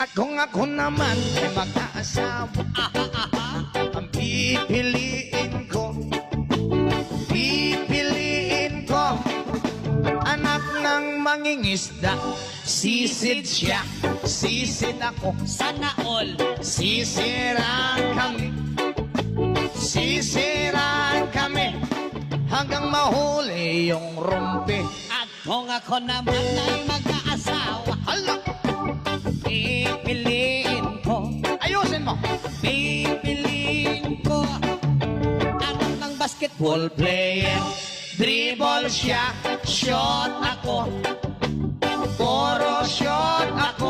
Ako naman ay mag-aasawa. Ang pipiliin ko anak ng mangingisda. Sisid siya, sisid ako. Sana all. Sisiraan kami hanggang mahuli yung rumpi. At kung ako naman ay mag-aasawa, Hala, pipiliin ko, ayusin mo. pipiliin ko anak ng basketball Player, dribble siya, shot ako. Puro shot ako.